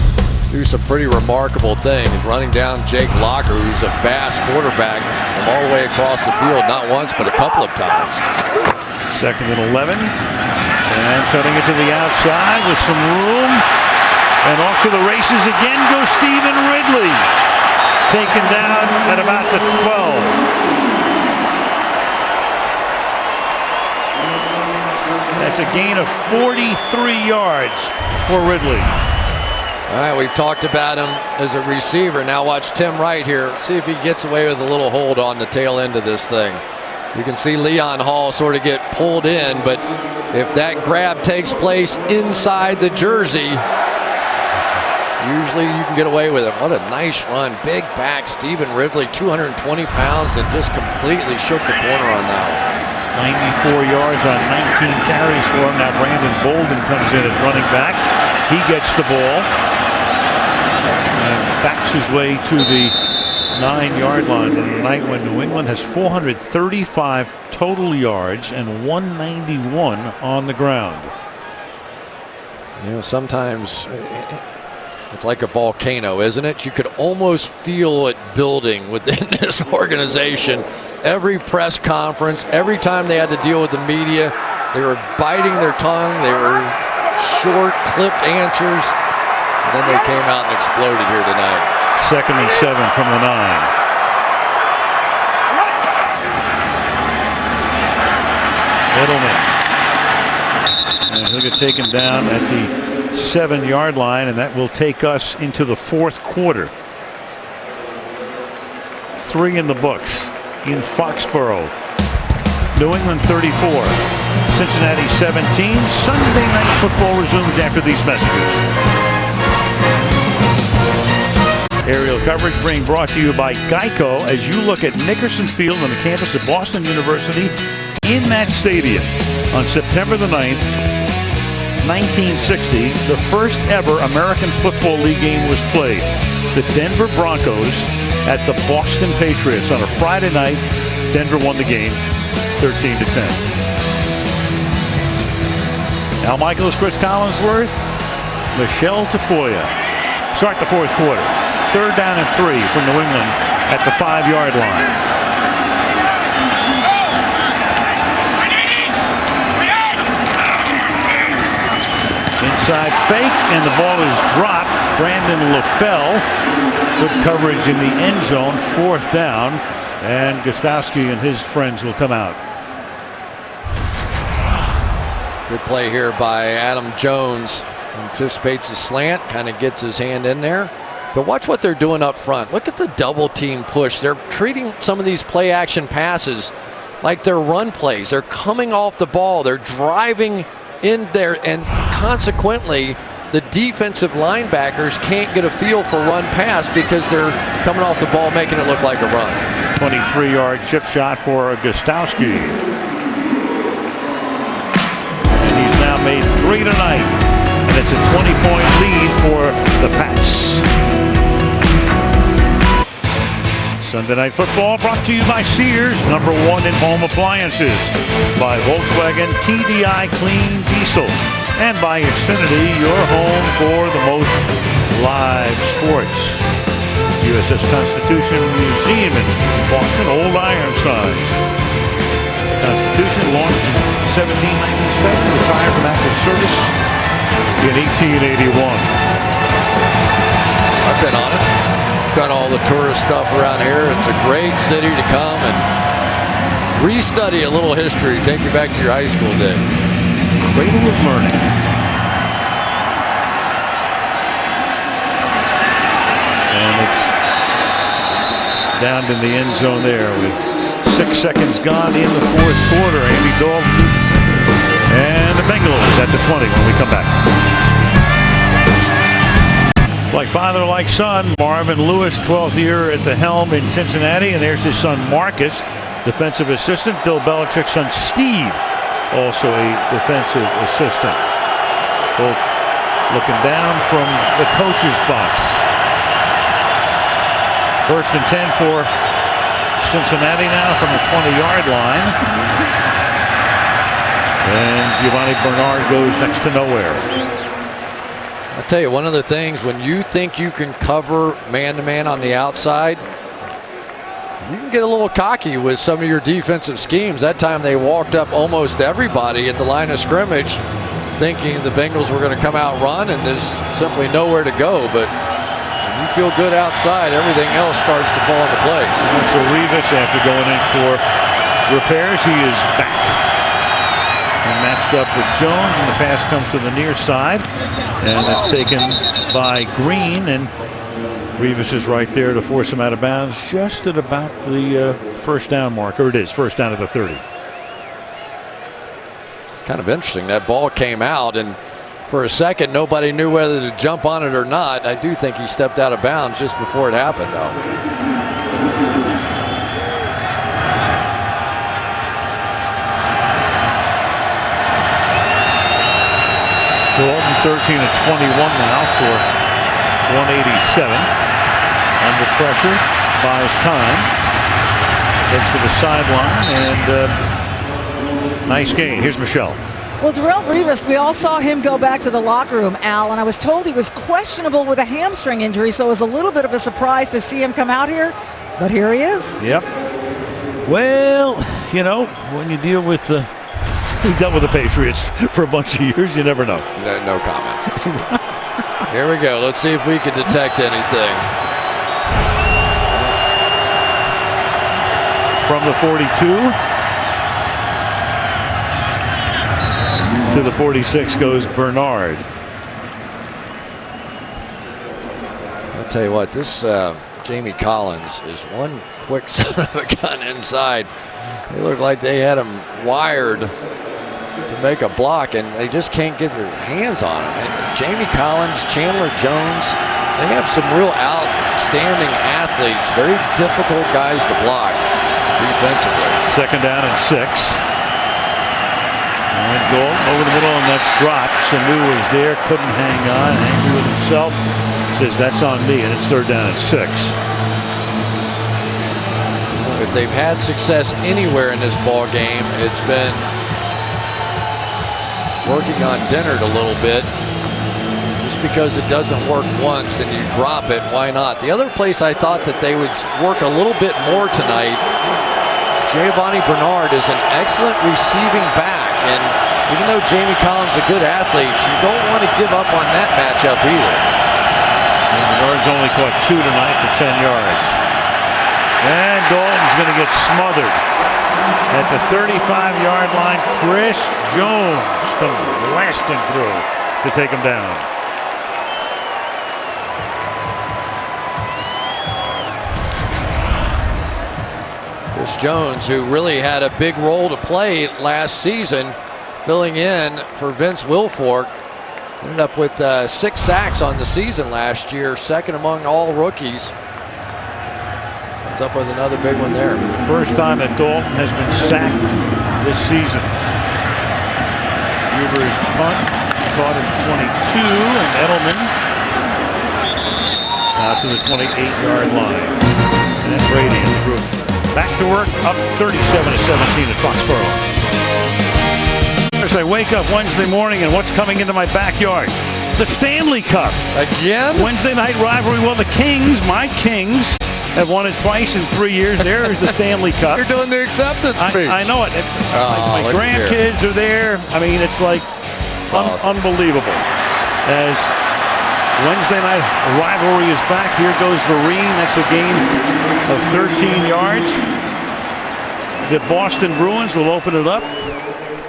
do some pretty remarkable things, running down Jake Locker, who's a fast quarterback, from all the way across the field, not once but a couple of times. 2nd and 11. And cutting it to the outside with some room. And off to the races again goes Stephen Ridley. Taken down at about the 12. That's a gain of 43 yards for Ridley. All right, we've talked about him as a receiver. Now watch Tim Wright here. See if he gets away with a little hold on the tail end of this thing. You can see Leon Hall sort of get pulled in, but if that grab takes place inside the jersey, usually you can get away with it. What a nice run. Big back, Stephen Ridley, 220 pounds, and just completely shook the corner on that one. 94 yards on 19 carries for him. Now Brandon Bolden comes in at running back. He gets the ball and backs his way to the 9-yard line on a night when New England has 435 total yards and 191 on the ground. You know, sometimes it's like a volcano, isn't it? You could almost feel it building within this organization. Every press conference, every time they had to deal with the media, they were biting their tongue. They were short, clipped answers. And then they came out and exploded here tonight. 2nd and 7 from the 9. Edelman. And he'll get taken down at the 7-yard line, and that will take us into the 4th quarter. 3 in the books in Foxborough. New England 34, Cincinnati 17. Sunday Night Football resumes after these messages. Aerial coverage being brought to you by Geico as you look at Nickerson Field on the campus of Boston University. In that stadium on September the 9th, 1960, the first ever American Football League game was played. The Denver Broncos at the Boston Patriots on a Friday night. Denver won the game 13-10. Al Michaels, Chris Collinsworth, Michelle Tafoya. Start the 4th quarter. 3rd down and 3 from New England at the 5-yard line. Inside fake, and the ball is dropped. Brandon LaFell. Good coverage in the end zone. 4th down, and Gostowski and his friends will come out. Good play here by Adam Jones. Anticipates the slant, kind of gets his hand in there. But watch what they're doing up front. Look at the double team push. They're treating some of these play action passes like they're run plays. They're coming off the ball. They're driving in there, and consequently, the defensive linebackers can't get a feel for run pass because they're coming off the ball, making it look like a run. 23-yard chip shot for Gostowski. And he's now made 3 tonight. And it's a 20-point lead for the Pats. Sunday Night Football brought to you by Sears, #1 in home appliances, by Volkswagen TDI Clean Diesel, and by Xfinity, your home for the most live sports. USS Constitution Museum in Boston, Old Ironsides. Constitution launched in 1797, retired from active service in 1881. I've been on it. Done all the tourist stuff around here. It's a great city to come and restudy a little history. Take you back to your high school days. Cradle of learning. And it's down in the end zone there with 6 seconds gone in the 4th quarter. Andy Dalton and the Bengals at the 20 when we come back. Like father, like son, Marvin Lewis, 12th year at the helm in Cincinnati, and there's his son Marcus, defensive assistant. Bill Belichick's son Steve, also a defensive assistant. Both looking down from the coach's box. 1st and 10 for Cincinnati now from the 20-yard line. And Giovanni Bernard goes next to nowhere. I'll tell you, one of the things, when you think you can cover man-to-man on the outside, you can get a little cocky with some of your defensive schemes. That time they walked up almost everybody at the line of scrimmage thinking the Bengals were going to come out run, and there's simply nowhere to go. But when you feel good outside, everything else starts to fall into place. So Revis, after going in for repairs, he is back. And matched up with Jones, and the pass comes to the near side, and that's taken by Green, and Revis is right there to force him out of bounds just at about the 1st down mark, or it is 1st down at the 30. It's kind of interesting. That ball came out, and for a second nobody knew whether to jump on it or not. I do think he stepped out of bounds just before it happened, though. Dalton 13 of 21 now for 187. Under pressure. buys time. Heads for the sideline, and nice gain. Here's Michelle. Well, Darrelle Revis, we all saw him go back to the locker room, Al, and I was told he was questionable with a hamstring injury, so it was a little bit of a surprise to see him come out here, but here he is. Yep. Well, you know, when you deal with we dealt with the Patriots for a bunch of years, you never know. No comment. Here we go. Let's see if we can detect anything. From the 42 to the 46 goes Bernard. I'll tell you what, this Jamie Collins is one quick son of a gun inside. They look like they had him wired to make a block, and they just can't get their hands on him. And Jamie Collins, Chandler Jones, they have some real outstanding athletes, very difficult guys to block defensively. Second down and 6. And Dalton over the middle, and that's dropped. Sanu was there, couldn't hang on, angry with himself. Says that's on me, and it's third down and 6. If they've had success anywhere in this ball game, it's been working on Dennard a little bit. Just because it doesn't work once and you drop it, why not? The other place I thought that they would work a little bit more tonight, Giovanni Bernard is an excellent receiving back, and even though Jamie Collins is a good athlete, you don't want to give up on that matchup either. And Bernard's only caught 2 tonight for 10 yards. And Dalton's going to get smothered at the 35-yard line. Chris Jones comes blasting through to take him down. Chris Jones, who really had a big role to play last season, filling in for Vince Wilfork, ended up with 6 sacks on the season last year, second among all rookies. Comes up with another big one there. First time that Dalton has been sacked this season. Huber's punt caught at 22, and Edelman out to the 28-yard line. And Brady in the group. Back to work, up 37-17 at Foxborough. As I wake up Wednesday morning, and what's coming into my backyard? The Stanley Cup. Again? Wednesday night rivalry. Well, the Kings, my Kings, have won it twice in 3 years. There is the Stanley Cup. You're doing the acceptance speech. I know it. My grandkids are there. I mean, it's like awesome. Unbelievable. As Wednesday night rivalry is back. Here goes Vereen. That's a gain of 13 yards. The Boston Bruins will open it up,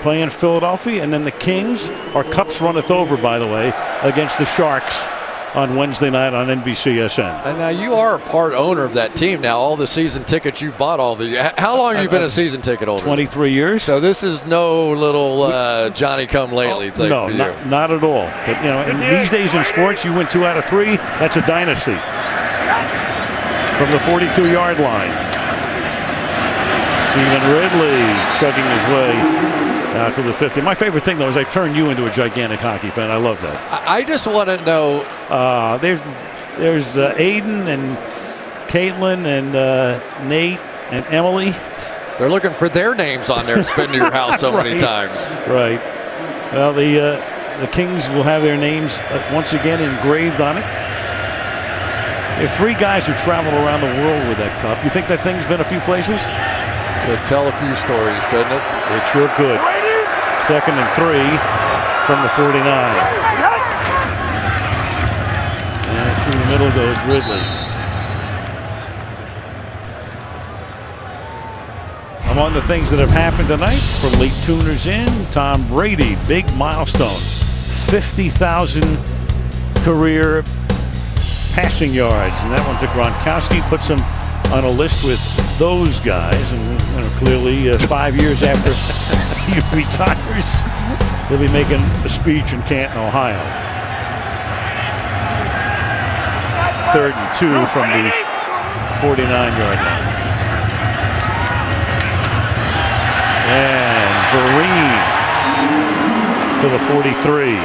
playing Philadelphia, and then the Kings, our Cups runneth over, by the way, against the Sharks on Wednesday night on NBCSN. And now you are a part owner of that team now. All the season tickets you bought, how long have you been a season ticket holder? 23 years. So this is no little Johnny come lately thing no, for you. not at all. But you know, in these days in sports, you win 2 out of 3. That's a dynasty. From the 42-yard line, Stephen Ridley chugging his way out to the 50. My favorite thing, though, is I've turned you into a gigantic hockey fan. I love that. I just want to know. There's Aiden and Caitlin and Nate and Emily. They're looking for their names on there. It's been to your house so many times. Right. Well, the Kings will have their names once again engraved on it. There's 3 guys who traveled around the world with that cup. You think that thing's been a few places? Could tell a few stories, couldn't it? It sure could. 2nd and 3 from the 49. And through the middle goes Ridley. Among the things that have happened tonight from late tuners in, Tom Brady, big milestone. 50,000 career passing yards. And that one to Gronkowski, puts him on a list with those guys, and you know, clearly 5 years after he retires, he'll be making a speech in Canton, Ohio. 3rd and 2 from the 49-yard line. And Vereen to the 43.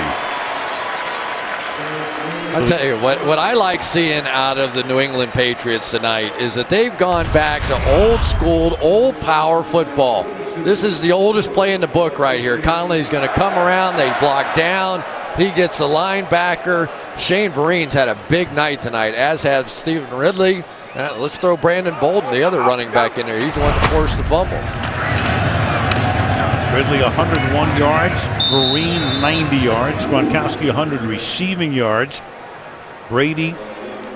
I'll tell you what I like seeing out of the New England Patriots tonight is that they've gone back to old school, old power football. This is the oldest play in the book right here. Conley's going to come around. They block down. He gets the linebacker. Shane Vereen's had a big night tonight, as has Stephen Ridley. Let's throw Brandon Bolden, the other running back, in there. He's the one that forced the fumble. Ridley 101 yards, Vereen 90 yards, Gronkowski 100 receiving yards, Brady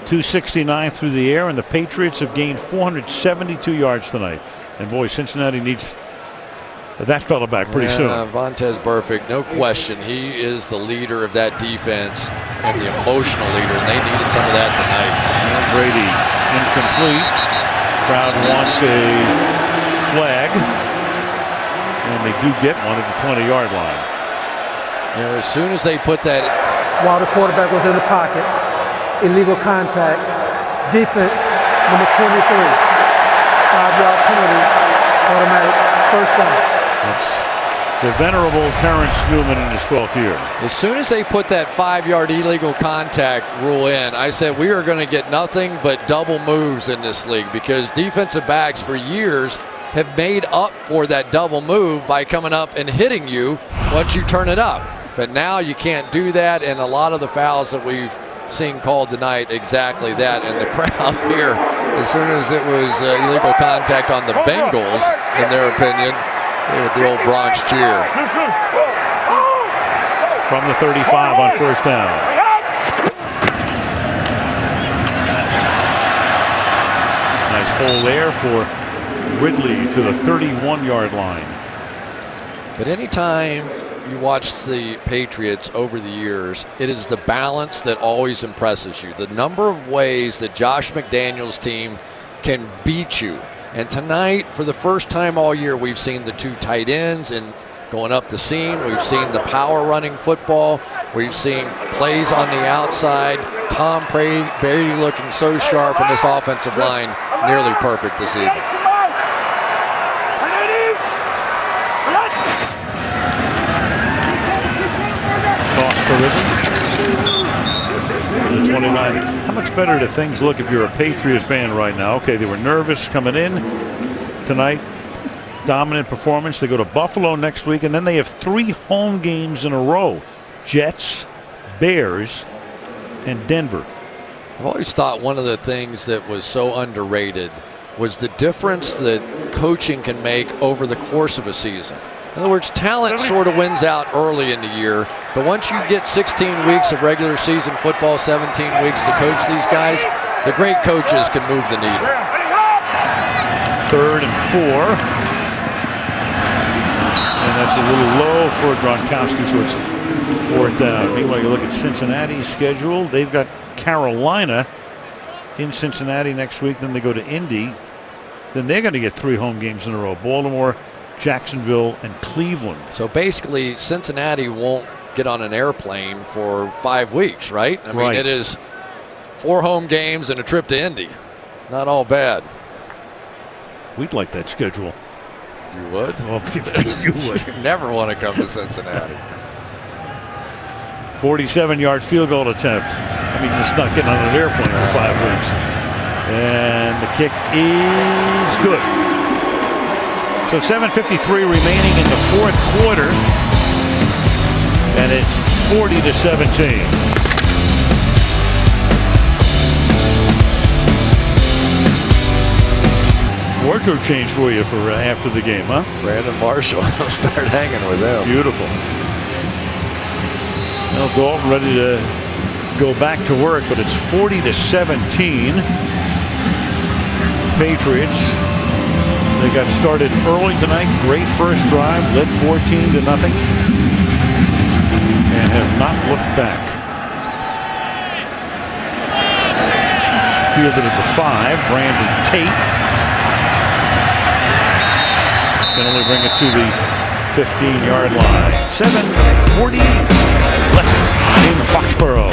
269 through the air, and the Patriots have gained 472 yards tonight. And boy, Cincinnati needs that fella back pretty soon. Vontaze Burfict, no question. He is the leader of that defense and the emotional leader, and they needed some of that tonight. And Brady incomplete. Crowd wants a flag, and they do get one at the 20-yard line. You know, as soon as they put that, While the quarterback was in the pocket, illegal contact, defense, number 23, 5-yard penalty, automatic first down. That's the venerable Terrence Newman in his 12th year. as soon as they put that 5-yard illegal contact rule in, I said we are going to get nothing but double moves in this league, because defensive backs for years have made up for that double move by coming up and hitting you once you turn it up. But now you can't do that, and a lot of the fouls that we've seen called tonight, exactly that. And the crowd here, as soon as it was illegal contact on the Bengals, in their opinion, with the old Bronx cheer. From the 35 on first down. Nice hole there for Ridley to the 31-yard line. But anytime you watch the Patriots over the years, it is the balance that always impresses you. The number of ways that Josh McDaniels' team can beat you. And tonight, for the first time all year, we've seen the two tight ends and going up the seam. We've seen the power running football. We've seen plays on the outside. Tom Brady looking so sharp, and this offensive line nearly perfect this evening. Toss to Ridley. The 29. How much better do things look if you're a Patriot fan right now? Okay, they were nervous coming in tonight. Dominant performance. They go to Buffalo next week, and then they have 3 home games in a row. Jets, Bears, and Denver. I've always thought one of the things that was so underrated was the difference that coaching can make over the course of a season. In other words, talent sort of wins out early in the year, but once you get 16 weeks of regular season football, 17 weeks to coach these guys, the great coaches can move the needle. 3rd and 4. And that's a little low for Gronkowski, so it's 4th down. Meanwhile, you look at Cincinnati's schedule. They've got Carolina in Cincinnati next week. Then they go to Indy. Then they're going to get 3 home games in a row. Baltimore, Jacksonville, and Cleveland. So basically, Cincinnati won't get on an airplane for 5 weeks, right? I mean, it is 4 home games and a trip to Indy. Not all bad. We'd like that schedule. You would? Well, you would. You never want to come to Cincinnati. 47-yard field goal attempt. I mean, it's not getting on an airplane for 5 weeks. And the kick is good. So 7:53 remaining in the 4th quarter, and it's 40-17. Wardrobe change for you for after the game, huh? Brandon Marshall will start hanging with them. Beautiful. Well, Dalton ready to go back to work, but it's 40-17. Patriots. They got started early tonight. Great first drive, led 14-0, and have not looked back. Fielded at the 5. Brandon Tate. Can only bring it to the 15-yard line. 7:40 left in Foxborough.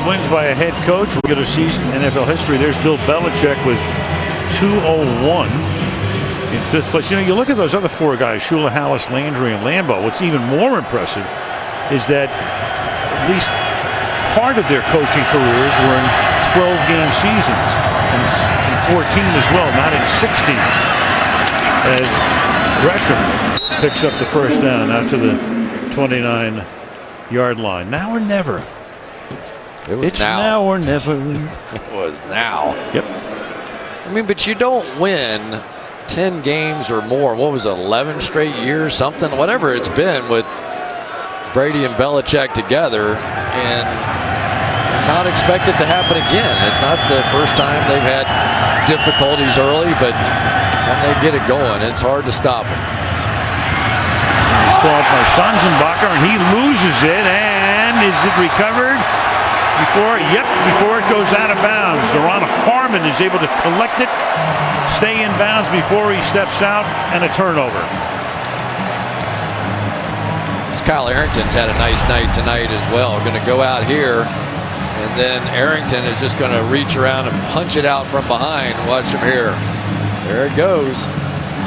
Wins by a head coach. Regular season NFL history. There's Bill Belichick with 201 in 5th place. You know, you look at those other 4 guys, Shula, Hallis, Landry, and Lambeau. What's even more impressive is that at least part of their coaching careers were in 12-game seasons, and in 14 as well, not in 16. As Gresham picks up the first down out to the 29-yard line. Now or never. It's now or never. It was now. Yep. I mean, but you don't win 10 games or more. What was it, 11 straight years, something, whatever it's been with Brady and Belichick together, and not expect it to happen again. It's not the first time they've had difficulties early, but when they get it going, it's hard to stop them. He's called by Sanzenbacher, and he loses it, and is it recovered? Before it goes out of bounds. Zaron Harmon is able to collect it, stay in bounds before he steps out, and a turnover. Kyle Arrington's had a nice night tonight as well. Going to go out here, and then Arrington is just going to reach around and punch it out from behind. Watch him here. There it goes.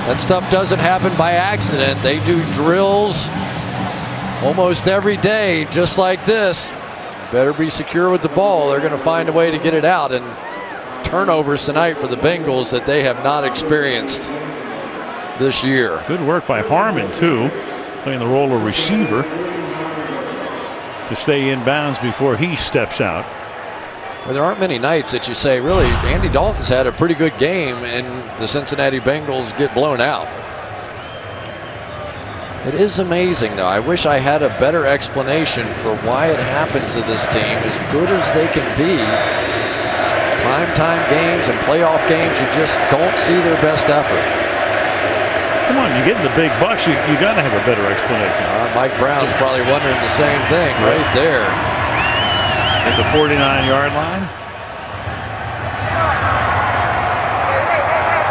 That stuff doesn't happen by accident. They do drills almost every day just like this. Better be secure with the ball. They're going to find a way to get it out. And turnovers tonight for the Bengals that they have not experienced this year. Good work by Harmon, too, playing the role of receiver to stay in bounds before he steps out. Well, there aren't many nights that you say, really, Andy Dalton's had a pretty good game and the Cincinnati Bengals get blown out. It is amazing, though. I wish I had a better explanation for why it happens to this team. As good as they can be, primetime games and playoff games, you just don't see their best effort. Come on, you're getting the big bucks. You got to have a better explanation. Mike Brown's probably wondering the same thing right there. At the 49-yard line.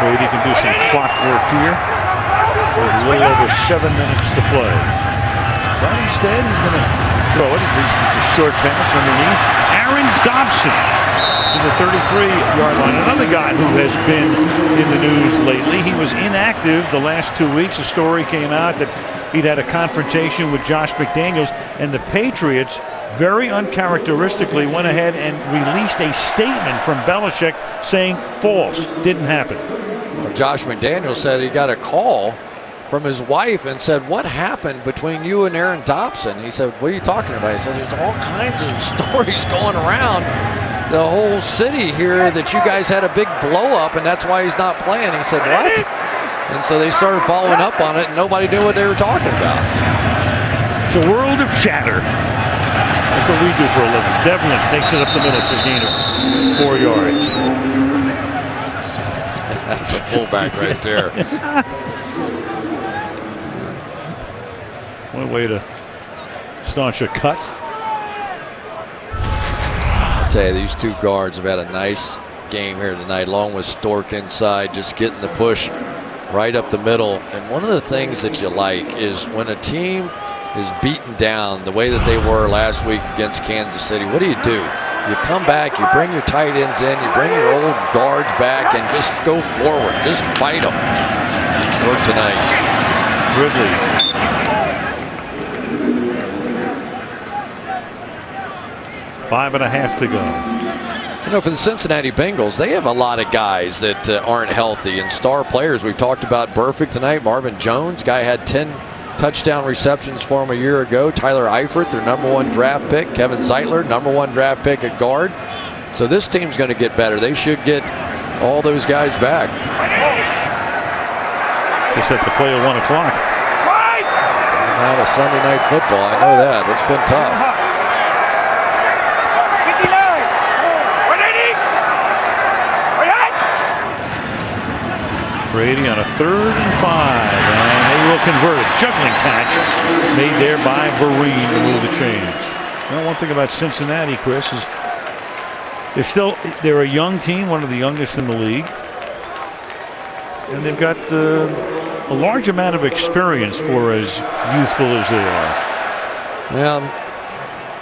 Brady can do some clock work here. With a little over 7 minutes to play. But instead, he's going to throw it. At least it's a short pass underneath. Aaron Dobson to the 33-yard line. Another guy who has been in the news lately. He was inactive the last 2 weeks. A story came out that he'd had a confrontation with Josh McDaniels, and the Patriots very uncharacteristically went ahead and released a statement from Belichick saying false, didn't happen. Well, Josh McDaniels said he got a call from his wife and said, "What happened between you and Aaron Dobson?" He said, "What are you talking about?" He said, "There's all kinds of stories going around the whole city here that you guys had a big blow up and that's why he's not playing." He said, "What?" And so they started following up on it and nobody knew what they were talking about. It's a world of chatter. That's what we do for a living. Devlin takes it up the middle for a gain of 4 yards. That's a fullback right there. One way to staunch a cut. I'll tell you, these two guards have had a nice game here tonight, along with Stork inside, just getting the push right up the middle. And one of the things that you like is when a team is beaten down the way that they were last week against Kansas City, what do? You come back, you bring your tight ends in, you bring your old guards back, and just go forward. Just fight them. Work tonight. Ridley. 5.5 to go. You know, for the Cincinnati Bengals, they have a lot of guys that aren't healthy and star players. We've talked about Burfict tonight. Marvin Jones, guy had 10 touchdown receptions for him a year ago. Tyler Eifert, their #1 draft pick. Kevin Zeitler, #1 draft pick at guard. So this team's going to get better. They should get all those guys back. Just have to play at 1 o'clock. Not a Sunday night football. I know that. It's been tough. Brady on a 3rd and 5, and they will convert it. Juggling catch made there by Vereen to move the chains. Well, one thing about Cincinnati, Chris, is they're a young team, one of the youngest in the league, and they've got a large amount of experience for as youthful as they are. Well,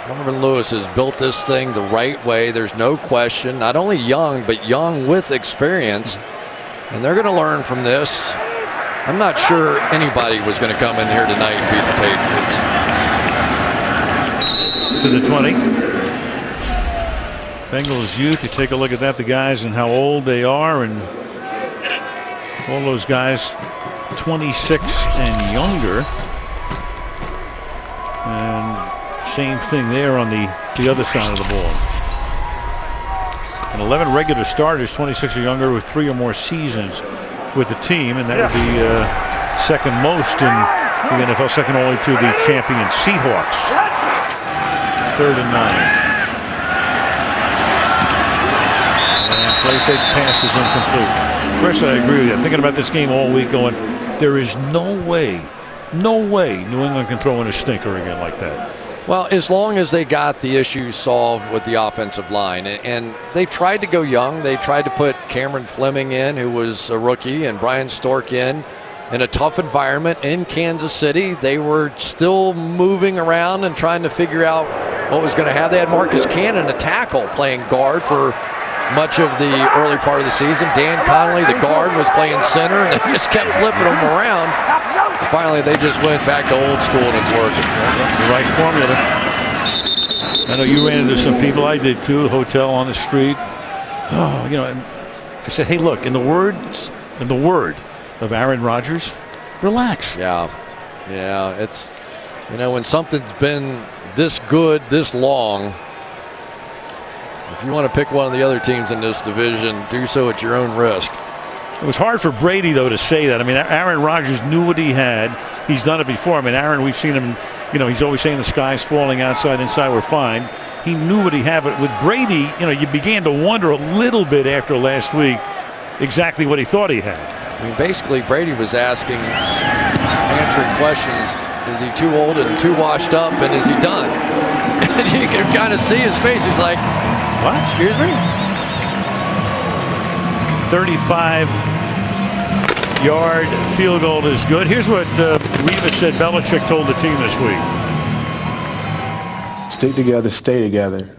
Marvin Lewis has built this thing the right way. There's no question. Not only young, but young with experience. And they're going to learn from this. I'm not sure anybody was going to come in here tonight and beat the Patriots. to the 20. Bengals youth, you take a look at that, the guys and how old they are, and all those guys 26 and younger. And same thing there on the other side of the ball. And 11 regular starters, 26 or younger, with 3 or more seasons with the team, and that would be second most in the NFL, second only to the champion Seahawks. 3rd and 9. And play fake pass is incomplete. Chris, I agree with you. I'm thinking about this game all week going, there is no way New England can throw in a stinker again like that. Well, as long as they got the issues solved with the offensive line, and they tried to go young. They tried to put Cameron Fleming in, who was a rookie, and Brian Stork in a tough environment in Kansas City. They were still moving around and trying to figure out what was going to happen. They had Marcus Cannon, a tackle, playing guard for much of the early part of the season. Dan Connolly, the guard, was playing center, and they just kept flipping them around. Finally, they just went back to old school, and it's working. The right formula. I know you ran into some people. I did too. Hotel on the street. Oh, you know. And I said, hey, look. In the word of Aaron Rodgers, relax. Yeah. It's, you know, when something's been this good this long, if you want to pick one of the other teams in this division, do so at your own risk. It was hard for Brady, though, to say that. I mean, Aaron Rodgers knew what he had. He's done it before. I mean, Aaron, we've seen him, you know, he's always saying the sky's falling outside, inside, we're fine. He knew what he had. But with Brady, you know, you began to wonder a little bit after last week exactly what he thought he had. I mean, basically, Brady was answering questions. Is he too old and too washed up, and is he done? And you can kind of see his face. He's like, what? Excuse me? 35-yard field goal is good. Here's what Revis said Belichick told the team this week. Stick together, stay together.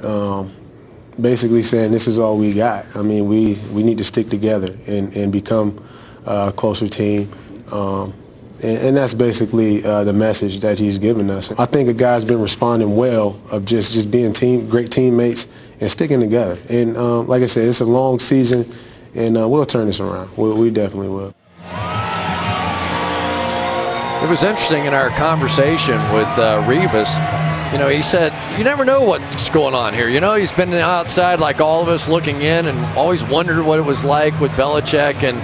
Basically saying this is all we got. I mean, we need to stick together and become a closer team. And that's basically the message that he's given us. I think a guy's been responding well of just being great teammates and sticking together. And like I said, it's a long season, and we'll turn this around. We definitely will. It was interesting in our conversation with Revis. You know, he said, you never know what's going on here. You know, he's been outside like all of us looking in and always wondered what it was like with Belichick. And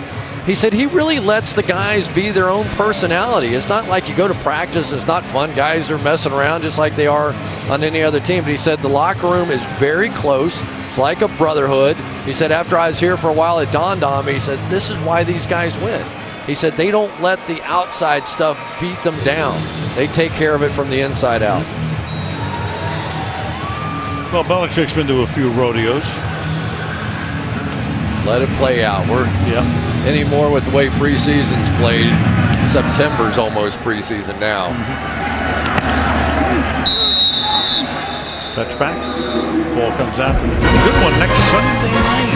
he said he really lets the guys be their own personality. It's not like you go to practice. It's not fun. Guys are messing around just like they are on any other team. But he said the locker room is very close. It's like a brotherhood. He said after I was here for a while, it dawned on me. He said this is why these guys win. He said they don't let the outside stuff beat them down. They take care of it from the inside out. Well, Belichick's been to a few rodeos. Let it play out. Any more with the way preseason's played. September's almost preseason now. Touchback. Ball comes out to the good one next Sunday night.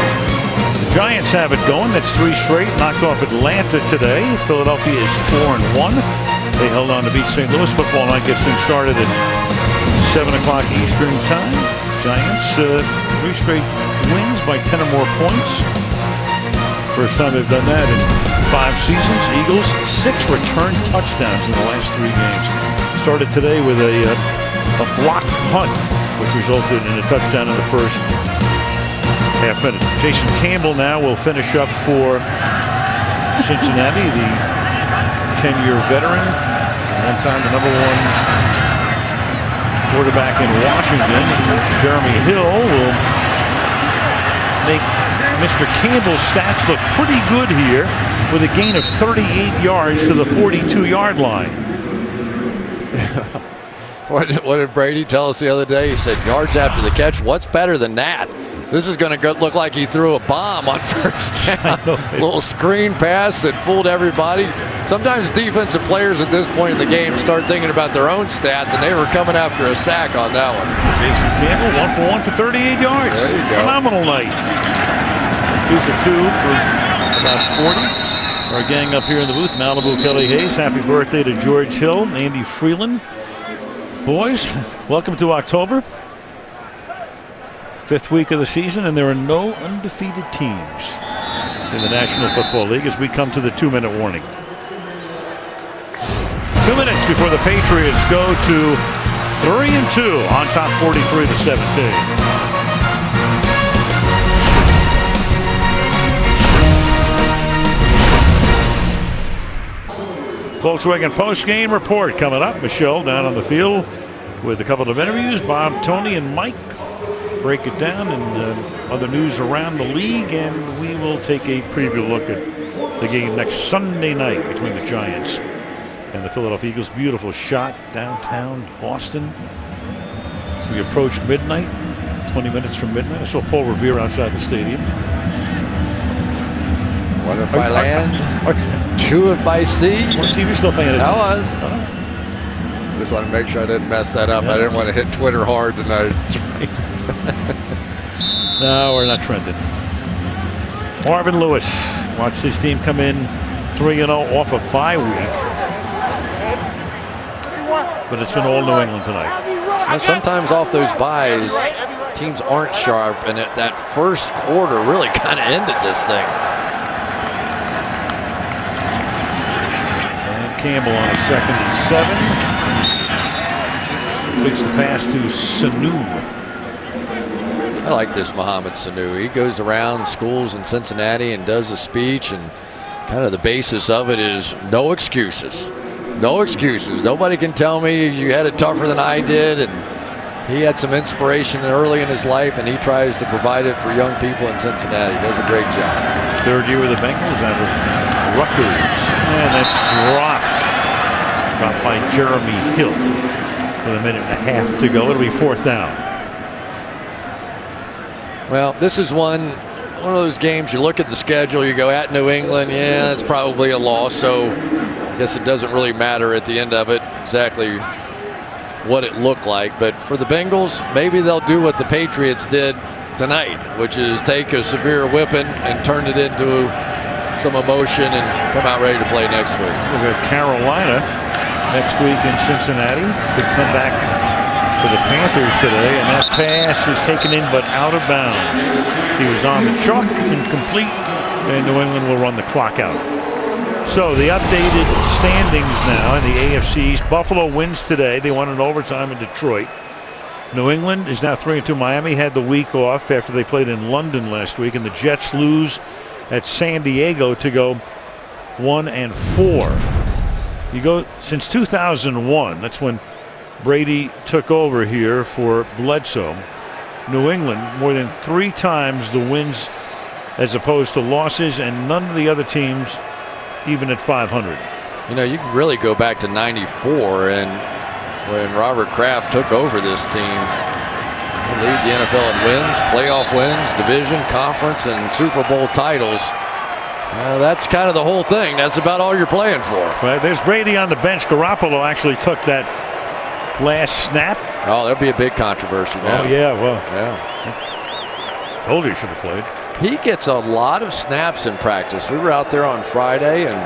The Giants have it going. That's 3 straight. Knocked off Atlanta today. Philadelphia is 4-1. They held on to beat St. Louis. Football night gets things started at 7 o'clock Eastern time. Giants 3 straight wins by 10 or more points. First time they've done that in 5 seasons. Eagles 6 return touchdowns in the last 3 games. Started today with a blocked punt, which resulted in a touchdown in the first half minute. Jason Campbell now will finish up for Cincinnati, the 10-year veteran, one time the #1 quarterback in Washington. Jeremy Hill will make Mr. Campbell's stats look pretty good here with a gain of 38 yards to the 42-yard line. What did Brady tell us the other day? He said, yards after the catch, what's better than that? This is going to look like he threw a bomb on first down. A little screen pass that fooled everybody. Sometimes defensive players at this point in the game start thinking about their own stats, and they were coming after a sack on that one. Jason Campbell, 1 for 1 for 38 yards. There you go. Phenomenal night. 2 for 2 for about 40. Our gang up here in the booth, Malibu, Kelly Hayes. Happy birthday to George Hill, Andy Freeland. Boys, welcome to October. 5th week of the season, and there are no undefeated teams in the National Football League as we come to the 2-minute warning. 2 minutes before the Patriots go to 3-2 on top 43-17. Volkswagen post-game report coming up. Michelle down on the field with a couple of interviews. Bob, Tony, and Mike break it down and other news around the league, and we will take a preview look at the game next Sunday night between the Giants and the Philadelphia Eagles. Beautiful shot downtown Boston as we approach midnight, 20 minutes from midnight. I saw Paul Revere outside the stadium. One if by land, two if by sea. Want to see if you're still paying attention? I was. Just want to make sure I didn't mess that up. I didn't want to hit Twitter hard tonight. No, we're not trending. Marvin Lewis. Watch this team come in 3-0 off a bye week. But it's been all New England tonight. And sometimes off those byes, teams aren't sharp, and that first quarter really kind of ended this thing. Campbell on a 2nd and 7. Makes the pass to Sanu. I like this Mohamed Sanu. He goes around schools in Cincinnati and does a speech, and kind of the basis of it is no excuses. No excuses. Nobody can tell me you had it tougher than I did, and he had some inspiration early in his life, and he tries to provide it for young people in Cincinnati. He does a great job. 3rd year with the Bengals out of Rutgers. And that's dropped by Jeremy Hill with 1.5 minutes to go. It'll be 4th down. Well, this is one of those games you look at the schedule, you go at New England, yeah, it's probably a loss, so I guess it doesn't really matter at the end of it exactly what it looked like. But for the Bengals, maybe they'll do what the Patriots did tonight, which is take a severe whipping and turn it into some emotion and come out ready to play next week. We've got Carolina next week in Cincinnati. Could come back for the Panthers today, and that pass is taken in but out of bounds. He was on the chalk, incomplete, and New England will run the clock out. So the updated standings now in the AFC East. Buffalo wins today. They won in overtime in Detroit. New England is now 3-2. Miami had the week off after they played in London last week, and the Jets lose at San Diego to go 1-4. You go since 2001. That's when Brady took over here for Bledsoe. New England more than 3 times the wins as opposed to losses, and none of the other teams even at 500. You know, you can really go back to '94 and when Robert Kraft took over this team. He'll lead the NFL in wins, playoff wins, division, conference, and Super Bowl titles. That's kind of the whole thing. That's about all you're playing for. Right, there's Brady on the bench. Garoppolo actually took that last snap. Oh, there'll be a big controversy now. Oh, yeah, well. Yeah. Told you he should have played. He gets a lot of snaps in practice. We were out there on Friday, and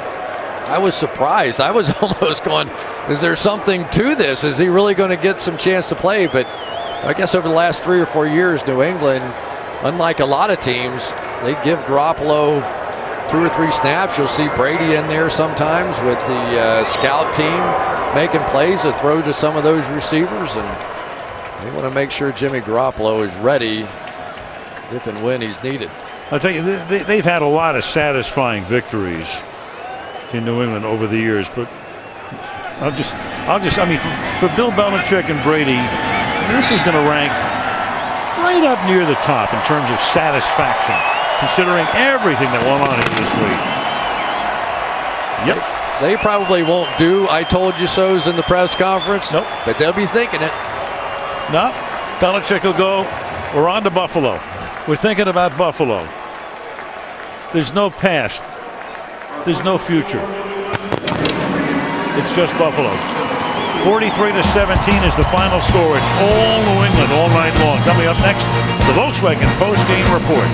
I was surprised. I was almost going, is there something to this? Is he really going to get some chance to play? But I guess over the last 3 or 4 years, New England, unlike a lot of teams, they give Garoppolo 2 or 3 snaps. You'll see Brady in there sometimes with the scout team making plays to throw to some of those receivers, and they want to make sure Jimmy Garoppolo is ready if and when he's needed. I'll tell you, they've had a lot of satisfying victories in New England over the years, but I mean, for Bill Belichick and Brady, this is going to rank right up near the top in terms of satisfaction, considering everything that went on here this week. Yep. They probably won't do I told you so's in the press conference. Nope. But they'll be thinking it. No. Belichick will go, we're on to Buffalo. We're thinking about Buffalo. There's no past. There's no future. It's just Buffalo. 43-17 is the final score. It's all New England all night long. Coming up next, the Volkswagen post-game report.